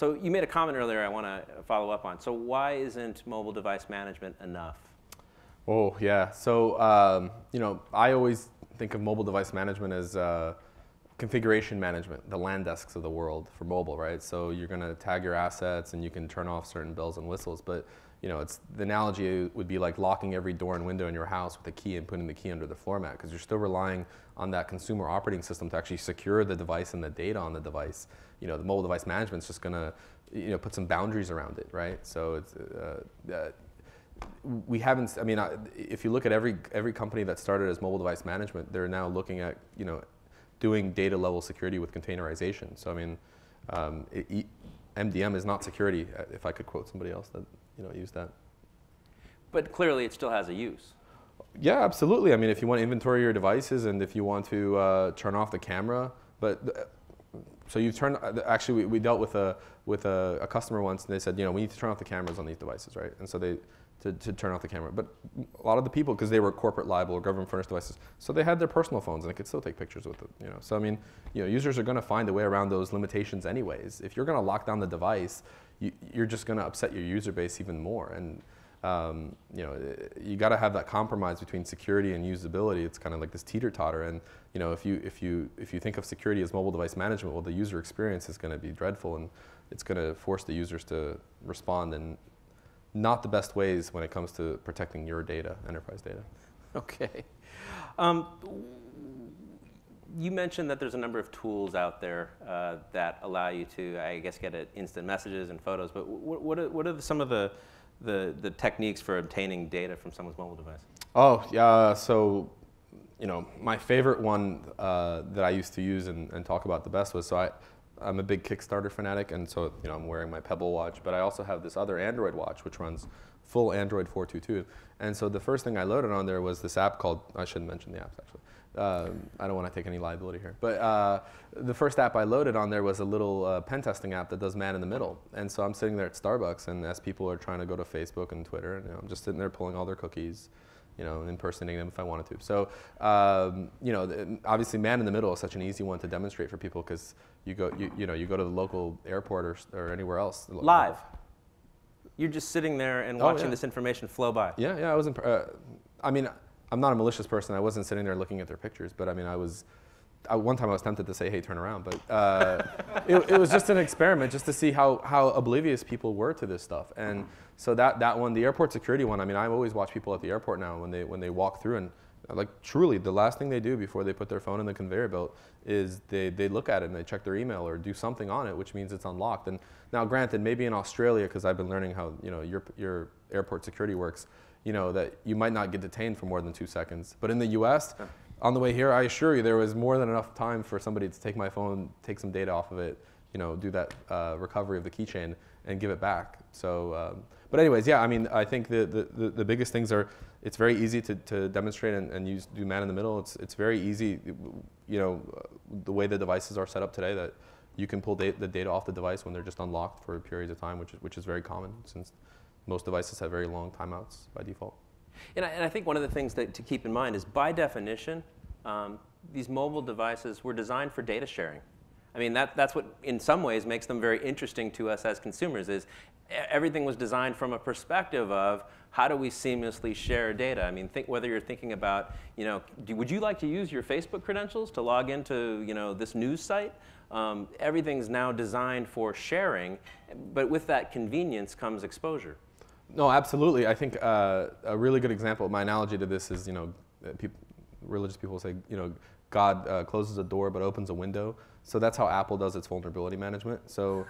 So you made a comment earlier I want to follow up on. So why isn't mobile device management enough? Oh, yeah. So, I always think of mobile device management as configuration management, the LAN desks of the world for mobile, right? So you're going to tag your assets and you can turn off certain bells and whistles. But, the analogy would be like locking every door and window in your house with a key and putting the key under the floor mat, because you're still relying on that consumer operating system to actually secure the device and the data on the device. The mobile device management is just going to, put some boundaries around it, right? So it's, we haven't, if you look at every company that started as mobile device management, they're now looking at, doing data level security with containerization. So, MDM is not security, if I could quote somebody else that, used that. But clearly it still has a use. Yeah, absolutely. If you want to inventory your devices and if you want to turn off the camera, so you turn, actually we dealt with a customer once and they said, we need to turn off the cameras on these devices, right? And so to turn off the camera. But a lot of the people, because they were corporate liable or government furnished devices, so they had their personal phones and they could still take pictures with it. So users are going to find a way around those limitations anyways. If you're going to lock down the device, you're just going to upset your user base even more. And you got to have that compromise between security and usability. It's kind of like this teeter-totter. And if you think of security as mobile device management, well, the user experience is going to be dreadful, and it's going to force the users to respond in not the best ways when it comes to protecting your data, enterprise data. Okay. You mentioned that there's a number of tools out there that allow you to, I guess, get at instant messages and photos. But what are some of the techniques for obtaining data from someone's mobile device? Oh, yeah. So, my favorite one that I used to use and talk about the best was, I'm a big Kickstarter fanatic, and so I'm wearing my Pebble watch, but I also have this other Android watch which runs full Android 4.2.2. And so the first thing I loaded on there was this app called, I shouldn't mention the apps actually. I don't want to take any liability here. But the first app I loaded on there was a little pen testing app that does man in the middle. And so I'm sitting there at Starbucks, and as people are trying to go to Facebook and Twitter, and I'm just sitting there pulling all their cookies, impersonating them if I wanted to. So, obviously man in the middle is such an easy one to demonstrate for people, because you go to the local airport or anywhere else. Live. You're just sitting there and watching this information flow by. Yeah, I was. I'm not a malicious person. I wasn't sitting there looking at their pictures, but one time I was tempted to say, hey, turn around, but it was just an experiment just to see how oblivious people were to this stuff. And so that one, the airport security one, I always watch people at the airport now when they walk through, and truly the last thing they do before they put their phone in the conveyor belt is they look at it and they check their email or do something on it, which means it's unlocked. And now granted, maybe in Australia, because I've been learning how your airport security works, that you might not get detained for more than 2 seconds. But in the US, on the way here, I assure you there was more than enough time for somebody to take my phone, take some data off of it, do that recovery of the keychain and give it back. So, but anyways, yeah, I think the biggest things are, it's very easy to demonstrate and do man in the middle. It's very easy, the way the devices are set up today, that you can pull the data off the device when they're just unlocked for periods of time, which is very common, since most devices have very long timeouts by default. And I think one of the things to keep in mind is, by definition, these mobile devices were designed for data sharing. That's what, in some ways, makes them very interesting to us as consumers, is everything was designed from a perspective of, how do we seamlessly share data? Think whether you're thinking about, would you like to use your Facebook credentials to log into, this news site? Everything's now designed for sharing, but with that convenience comes exposure. No, absolutely. I think a really good example, my analogy to this is, religious people say, God closes a door but opens a window. So that's how Apple does its vulnerability management. So,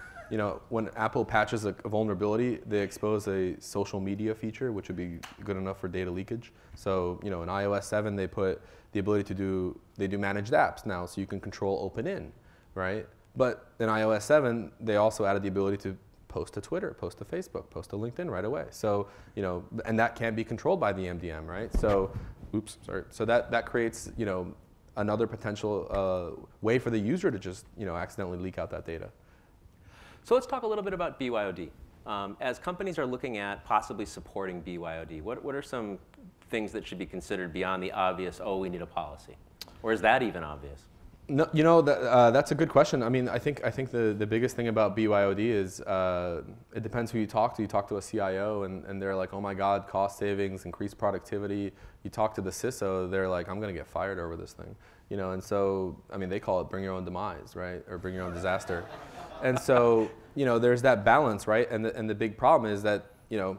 when Apple patches a vulnerability, they expose a social media feature, which would be good enough for data leakage. So, in iOS 7, they put the ability to do managed apps now, so you can control open in, right? But in iOS 7, they also added the ability to post to Twitter, post to Facebook, post to LinkedIn right away. So, and that can't be controlled by the MDM, right? So, oops, sorry. So that creates, another potential way for the user to just, accidentally leak out that data. So let's talk a little bit about BYOD. As companies are looking at possibly supporting BYOD, what are some things that should be considered beyond the obvious, oh, we need a policy? Or is that even obvious? No, you know, that's a good question. I mean, I think the biggest thing about BYOD is it depends who you talk to. You talk to a CIO and they're like, oh my God, cost savings, increased productivity. You talk to the CISO, they're like, I'm going to get fired over this thing. You know, and so, I mean, they call it bring your own demise, right? Or bring your own disaster. And so, you know, there's that balance, right? And the big problem is that, you know,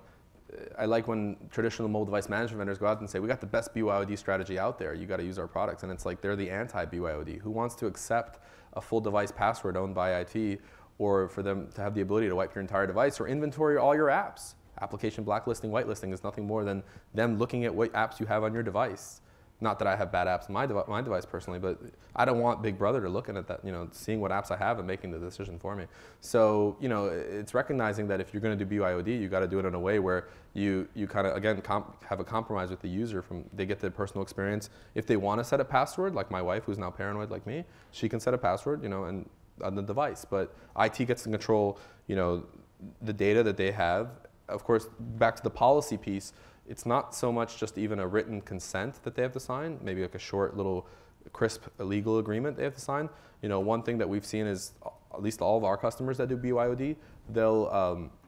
I like when traditional mobile device management vendors go out and say, we got the best BYOD strategy out there. You got to use our products. And it's like they're the anti-BYOD. Who wants to accept a full device password owned by IT, or for them to have the ability to wipe your entire device or inventory all your apps? Application blacklisting, whitelisting is nothing more than them looking at what apps you have on your device. Not that I have bad apps on my device personally, but I don't want Big Brother to looking at that, you know, seeing what apps I have and making the decision for me. So, you know, it's recognizing that if you're going to do BYOD, you got to do it in a way where you kind of, again, have a compromise with the user. They get the personal experience. If they want to set a password, like my wife, who's now paranoid like me, she can set a password, you know, and on the device. But IT gets to control, you know, the data that they have. Of course, back to the policy piece. It's not so much just even a written consent that they have to sign, maybe like a short little crisp legal agreement they have to sign. You know, one thing that we've seen is at least all of our customers that do BYOD,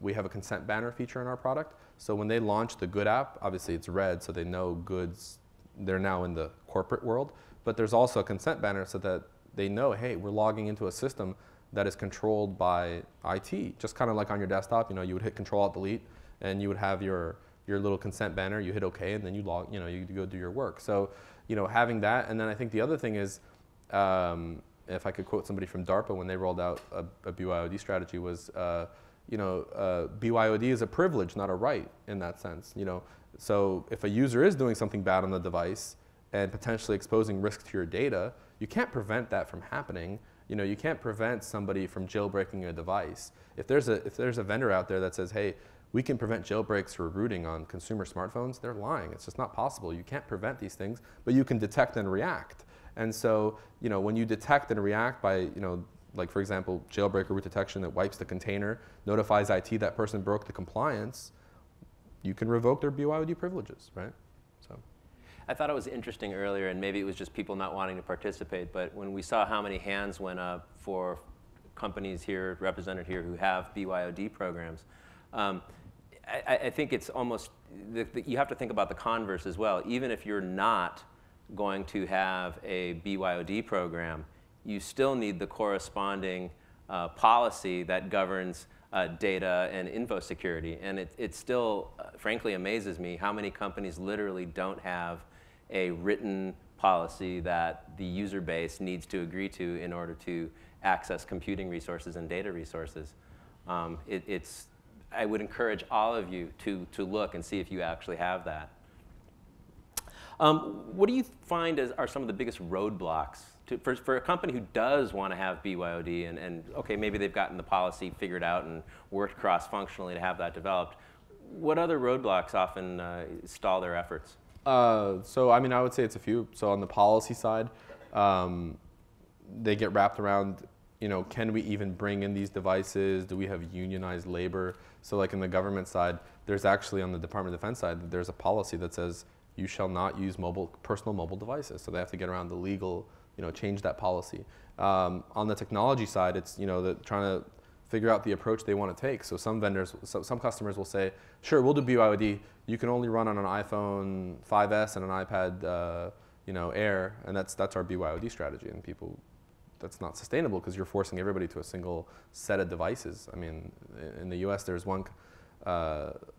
we have a consent banner feature in our product. So when they launch the Good app, obviously it's red, so they know goods, they're now in the corporate world, but there's also a consent banner so that they know, hey, we're logging into a system that is controlled by IT. Just kind of like on your desktop, you know, you would hit Control-Alt-Delete and you would have your little consent banner, you hit OK, and then you log, you know, you go do your work. So, you know, having that, and then I think the other thing is, if I could quote somebody from DARPA when they rolled out a BYOD strategy was, you know, BYOD is a privilege, not a right in that sense. You know, so if a user is doing something bad on the device and potentially exposing risk to your data, you can't prevent that from happening. You know, you can't prevent somebody from jailbreaking a device. If there's a vendor out there that says, hey, we can prevent jailbreaks or rooting on consumer smartphones, they're lying. It's just not possible. You can't prevent these things, but you can detect and react. And so, you know, when you detect and react by, you know, like for example, jailbreak or root detection that wipes the container, notifies IT that person broke the compliance, you can revoke their BYOD privileges, right? So. I thought it was interesting earlier, and maybe it was just people not wanting to participate, but when we saw how many hands went up for companies here, represented here, who have BYOD programs, I think it's almost, you have to think about the converse as well. Even if you're not going to have a BYOD program, you still need the corresponding policy that governs data and info security. And it still, frankly, amazes me how many companies literally don't have a written policy that the user base needs to agree to in order to access computing resources and data resources. I would encourage all of you to look and see if you actually have that. What do you find are some of the biggest roadblocks for a company who does want to have BYOD and okay, maybe they've gotten the policy figured out and worked cross-functionally to have that developed. What other roadblocks often stall their efforts? So I mean, I would say it's a few. So on the policy side, they get wrapped around, you know, can we even bring in these devices? Do we have unionized labor? So like in the government side, there's actually on the Department of Defense side, there's a policy that says you shall not use personal mobile devices. So they have to get around the legal, you know, change that policy. On the technology side, it's, you know, trying to figure out the approach they want to take. So some vendors, some customers will say, sure, we'll do BYOD. You can only run on an iPhone 5S and an iPad, you know, Air, and that's our BYOD strategy. And people, that's not sustainable because you're forcing everybody to a single set of devices. I mean, in the US, there's one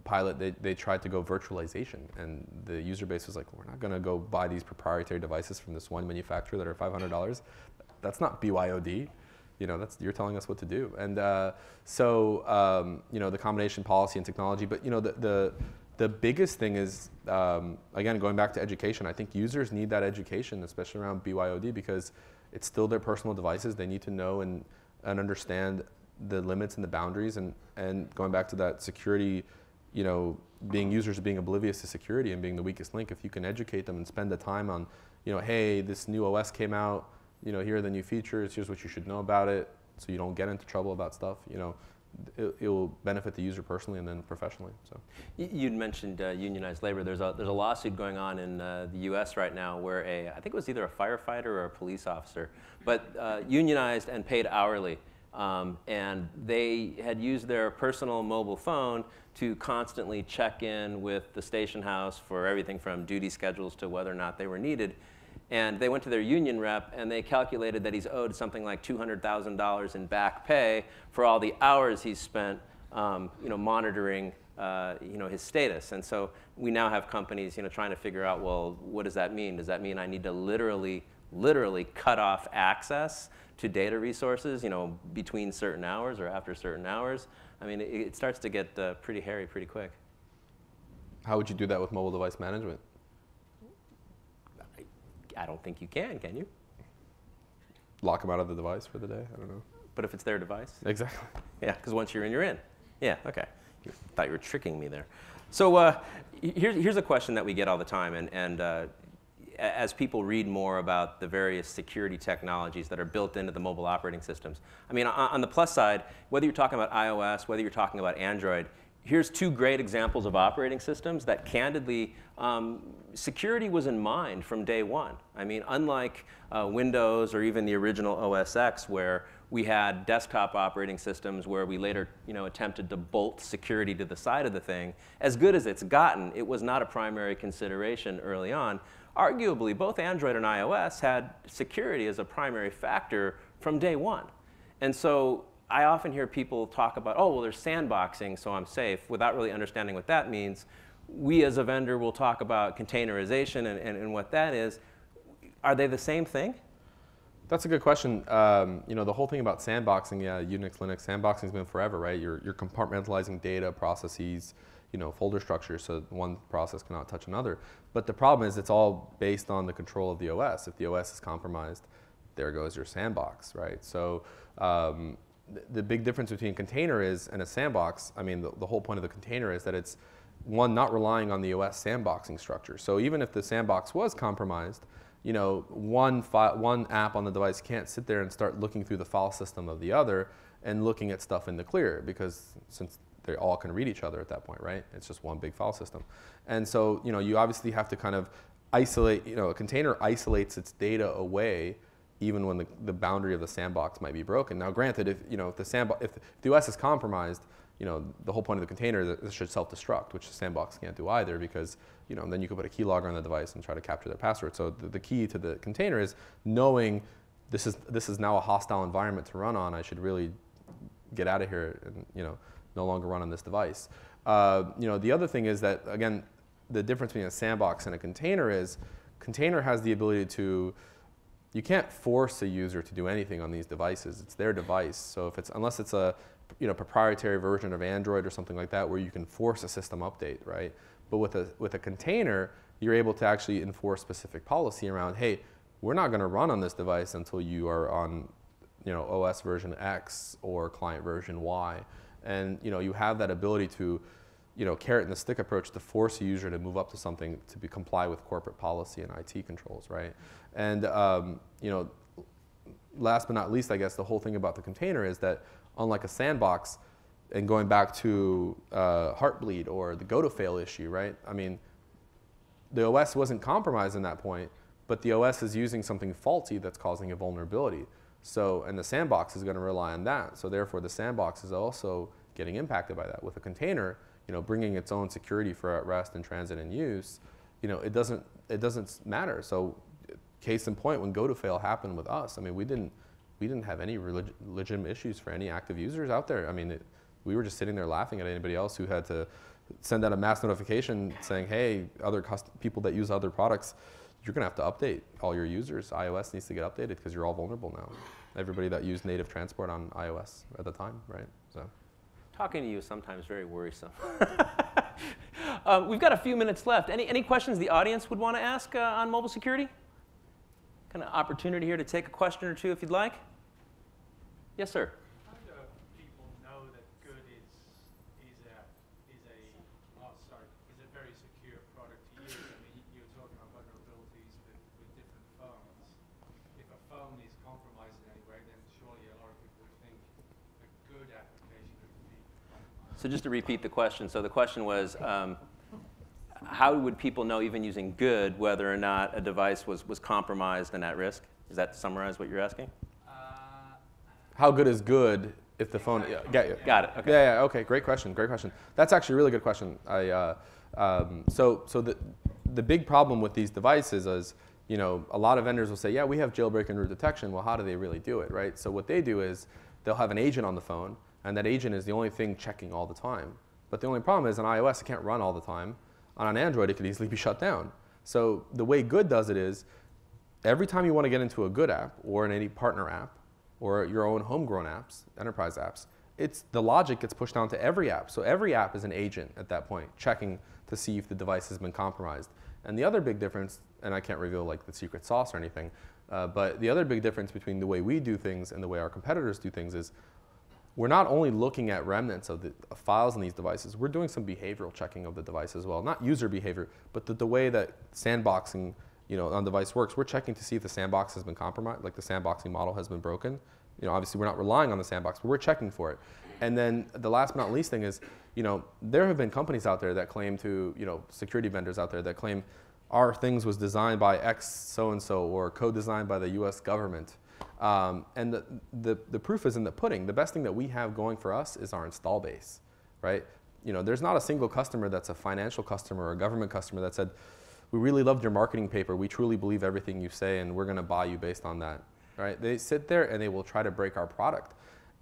pilot, they tried to go virtualization, and the user base was like, we're not going to go buy these proprietary devices from this one manufacturer that are $500. That's not BYOD. You know, you're telling us what to do. And you know, the combination policy and technology. But you know, the biggest thing is, again, going back to education, I think users need that education, especially around BYOD, because it's still their personal devices. They need to know and understand the limits and the boundaries. And going back to that security, you know, users being oblivious to security and being the weakest link, if you can educate them and spend the time on, you know, hey, this new OS came out, you know, here are the new features, here's what you should know about it, so you don't get into trouble about stuff, you know, it will benefit the user personally and then professionally. So You'd mentioned unionized labor. There's a lawsuit going on in the U.S. right now where I think it was either a firefighter or a police officer, but unionized and paid hourly. And they had used their personal mobile phone to constantly check in with the station house for everything from duty schedules to whether or not they were needed. And they went to their union rep and they calculated that he's owed something like $200,000 in back pay for all the hours he's spent monitoring his status. And so we now have companies trying to figure out, well, what does that mean? Does that mean I need to literally cut off access to data resources between certain hours or after certain hours? I mean, it starts to get pretty hairy pretty quick. how would you do that with mobile device management? I don't think you can you? Lock them out of the device for the day? I don't know. But if it's their device? Exactly. Yeah, because once you're in, you're in. Yeah, okay. Thought you were tricking me there. So here's a question that we get all the time, and as people read more about the various security technologies that are built into the mobile operating systems. I mean, on the plus side, whether you're talking about iOS, whether you're talking about Android, here's two great examples of operating systems that candidly, security was in mind from day one. I mean, unlike Windows or even the original OS X, where we had desktop operating systems where we later attempted to bolt security to the side of the thing, as good as it's gotten, it was not a primary consideration early on. Arguably, both Android and iOS had security as a primary factor from day one. And so I often hear people talk about, oh, well, there's sandboxing, so I'm safe, without really understanding what that means. We as a vendor will talk about containerization and what that is. Are they the same thing? That's a good question. The whole thing about sandboxing, yeah, Unix, Linux, sandboxing's been forever, right? You're compartmentalizing data, processes, folder structures, so one process cannot touch another. But the problem is it's all based on the control of the OS. If the OS is compromised, there goes your sandbox, right? So the big difference between a container and a sandbox, I mean, the whole point of the container is that it's, one, not relying on the OS sandboxing structure. So even if the sandbox was compromised, one app on the device can't sit there and start looking through the file system of the other and looking at stuff in the clear, because since they all can read each other at that point, right? It's just one big file system. And so, you obviously have to kind of isolate, a container isolates its data away even when the boundary of the sandbox might be broken. Now, granted, if the OS is compromised, the whole point of the container is that it should self-destruct, which the sandbox can't do either, because then you could put a keylogger on the device and try to capture their password. So the key to the container is knowing this is now a hostile environment to run on. I should really get out of here and no longer run on this device. The other thing is that, again, the difference between a sandbox and a container is container has the ability to, you can't force a user to do anything on these devices. It's their device. So unless it's a proprietary version of Android or something like that where you can force a system update, right? But with a container, you're able to actually enforce specific policy around, hey, we're not going to run on this device until you are on OS version X or client version Y. And you have that ability to carrot and the stick approach to force a user to move up to something to comply with corporate policy and IT controls, right? And last but not least, I guess the whole thing about the container is that unlike a sandbox, and going back to Heartbleed or the go-to-fail issue, right? I mean, the OS wasn't compromised in that point, but the OS is using something faulty that's causing a vulnerability. So, and the sandbox is going to rely on that. So therefore, the sandbox is also getting impacted by that. With a container, bringing its own security for at rest and transit and use, it doesn't matter. So, case in point, when go-to-fail happened with us, I mean, we didn't have any legitimate issues for any active users out there. I mean, we were just sitting there laughing at anybody else who had to send out a mass notification saying, hey, other people that use other products, you're going to have to update all your users. iOS needs to get updated because you're all vulnerable now. Everybody that used native transport on iOS at the time, right? So, talking to you is sometimes very worrisome. We've got a few minutes left. Any questions the audience would want to ask on mobile security? Kind of opportunity here to take a question or two if you'd like. Yes, sir. How do people know that good is a very secure product to use? I mean, you're talking about vulnerabilities with different phones. If a phone is compromised in any way, then surely a lot of people would think a good application would So just to repeat the question, so the question was, how would people know, even using good, whether or not a device was compromised and at risk? Is that to summarize what you're asking? How good is good if the phone? Got it. Okay. Yeah. Okay. Great question. Great question. That's actually a really good question. So the big problem with these devices is, you know, a lot of vendors will say, yeah, we have jailbreak and root detection. Well, how do they really do it, right? So what they do is they'll have an agent on the phone, and that agent is the only thing checking all the time. But the only problem is on iOS, it can't run all the time. On an Android, it could easily be shut down. So the way good does it is, every time you want to get into a good app or in any partner app or your own homegrown apps, enterprise apps, the logic gets pushed down to every app. So every app is an agent at that point, checking to see if the device has been compromised. And the other big difference, and I can't reveal like the secret sauce or anything, but the other big difference between the way we do things and the way our competitors do things is we're not only looking at remnants of the files in these devices, we're doing some behavioral checking of the device as well. Not user behavior, but the way that sandboxing, you know, on device works. We're checking to see if the sandbox has been compromised, like the sandboxing model has been broken. You know, obviously we're not relying on the sandbox, but we're checking for it. And then the last but not least thing is, you know, there have been companies out there that claim to, you know, security vendors out there that claim our things was designed by X so-and-so or co-designed by the US government. And the proof is in the pudding. The best thing that we have going for us is our install base, right? You know, there's not a single customer that's a financial customer or a government customer that said, we really loved your marketing paper. We truly believe everything you say, and we're going to buy you based on that, right? They sit there and they will try to break our product.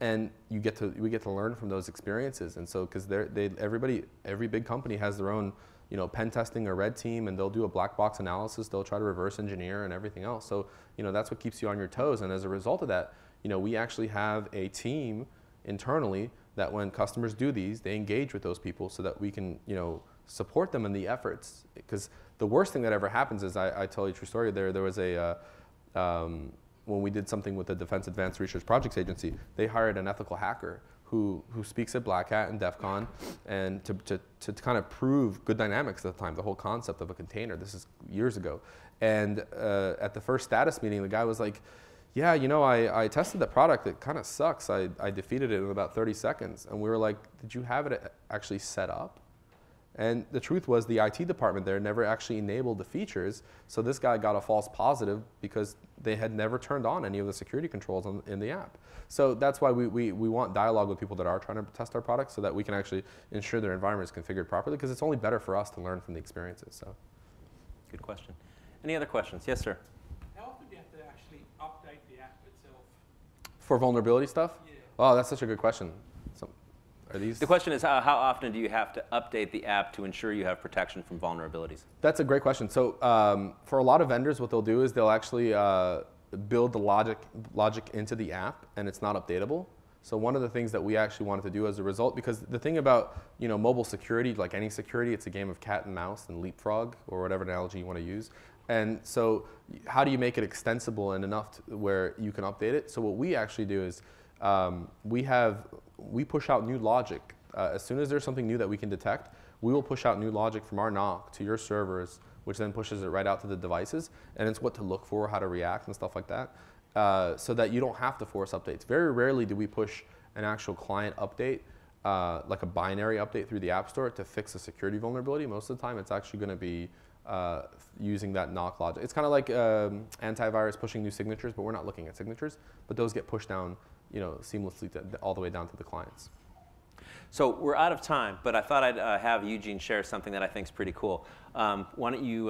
And we get to learn from those experiences. And so, because every big company has their own, you know, pen testing or red team, and they'll do a black box analysis. They'll try to reverse engineer and everything else. So, you know, that's what keeps you on your toes. And as a result of that, you know, we actually have a team internally that when customers do these, they engage with those people so that we can, you know, support them in the efforts. Because the worst thing that ever happens is, I tell you a true story. There was a when we did something with the Defense Advanced Research Projects Agency, they hired an ethical hacker who speaks at Black Hat and DEF CON, and to kind of prove good dynamics at the time, the whole concept of a container. This is years ago. And at the first status meeting, the guy was like, yeah, you know, I tested the product. It kind of sucks. I defeated it in about 30 seconds. And we were like, did you have it actually set up? And the truth was the IT department there never actually enabled the features. So this guy got a false positive because they had never turned on any of the security controls in the app. So that's why we want dialogue with people that are trying to test our products so that we can actually ensure their environment is configured properly, because it's only better for us to learn from the experiences. So, good question. Any other questions? Yes, sir. How often do you have to actually update the app itself? For vulnerability stuff? Yeah. Oh, that's such a good question. The question is, how often do you have to update the app to ensure you have protection from vulnerabilities? That's a great question. So for a lot of vendors, what they'll do is they'll actually build the logic into the app, and it's not updatable. So one of the things that we actually wanted to do as a result, because the thing about, you know, mobile security, like any security, it's a game of cat and mouse and leapfrog, or whatever analogy you want to use. And so how do you make it extensible and enough where you can update it? So what we actually do is we push out new logic. As soon as there's something new that we can detect, we will push out new logic from our NOC to your servers, which then pushes it right out to the devices. And it's what to look for, how to react, and stuff like that, so that you don't have to force updates. Very rarely do we push an actual client update, like a binary update through the App Store to fix a security vulnerability. Most of the time, it's actually going to be using that NOC logic. It's kind of like antivirus pushing new signatures, but we're not looking at signatures. But those get pushed down, you know, seamlessly all the way down to the clients. So we're out of time, but I thought I'd have Eugene share something that I think is pretty cool. Why don't you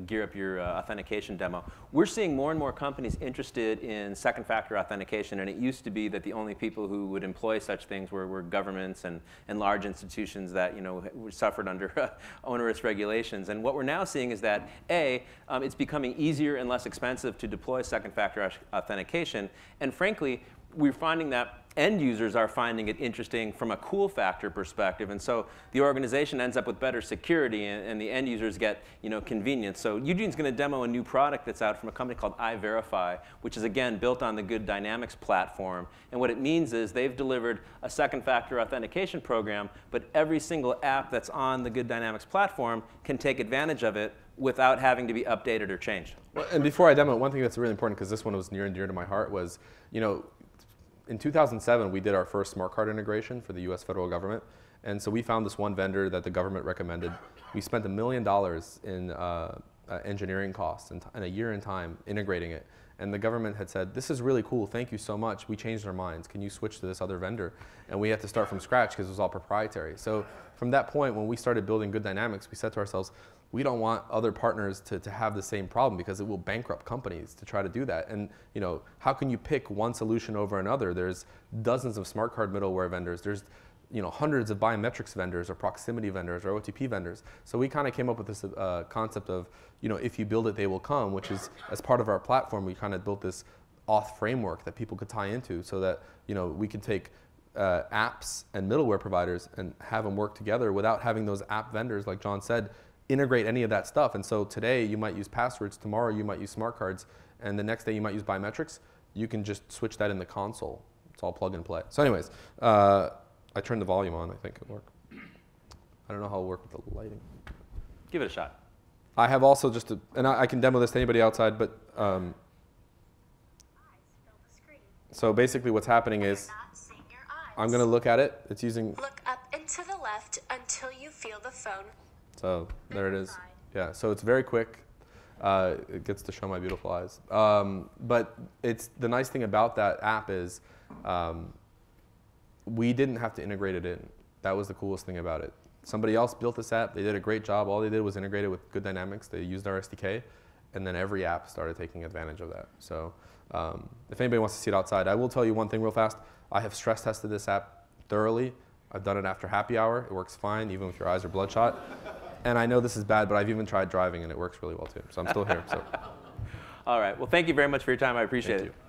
gear up your authentication demo? We're seeing more and more companies interested in second factor authentication, and it used to be that the only people who would employ such things were governments and large institutions that, you know, suffered under onerous regulations. And what we're now seeing is that it's becoming easier and less expensive to deploy second factor authentication, and frankly, we're finding that end users are finding it interesting from a cool factor perspective, and so the organization ends up with better security, and the end users get, you know, convenience. So Eugene's going to demo a new product that's out from a company called iVerify, which is again built on the Good Dynamics platform. And what it means is they've delivered a second factor authentication program, but every single app that's on the Good Dynamics platform can take advantage of it without having to be updated or changed. Well, and before I demo, one thing that's really important, because this one was near and dear to my heart, was, you know, in 2007, we did our first smart card integration for the US federal government. And so we found this one vendor that the government recommended. We spent $1 million in engineering costs and a year in time integrating it. And the government had said, this is really cool, thank you so much. We changed our minds. Can you switch to this other vendor? And we had to start from scratch because it was all proprietary. So from that point, when we started building Good Dynamics, we said to ourselves, we don't want other partners to have the same problem because it will bankrupt companies to try to do that. And how can you pick one solution over another? There's dozens of smart card middleware vendors. There's hundreds of biometrics vendors or proximity vendors or OTP vendors. So we kind of came up with this concept of, if you build it, they will come, which is, as part of our platform, we kind of built this auth framework that people could tie into so that, we could take apps and middleware providers and have them work together without having those app vendors, like John said, integrate any of that stuff. And so today you might use passwords, tomorrow you might use smart cards, and the next day you might use biometrics. You can just switch that in the console. It's all plug and play. So anyways, I turned the volume on, I think it'll work. I don't know how it'll work with the lighting. Give it a shot. I have also and I can demo this to anybody outside, but so basically what's happening is I'm going to look at it. It's using. Look up and to the left until you feel the phone. So there it is. Yeah, so it's very quick. It gets to show my beautiful eyes. But the nice thing about that app is we didn't have to integrate it in. That was the coolest thing about it. Somebody else built this app. They did a great job. All they did was integrate it with Good Dynamics. They used our SDK, and then every app started taking advantage of that. So if anybody wants to see it outside, I will tell you one thing real fast. I have stress tested this app thoroughly. I've done it after happy hour. It works fine, even if your eyes are bloodshot. And I know this is bad, but I've even tried driving, and it works really well, too. So I'm still here. So. All right. Well, thank you very much for your time. I appreciate it. Thank you.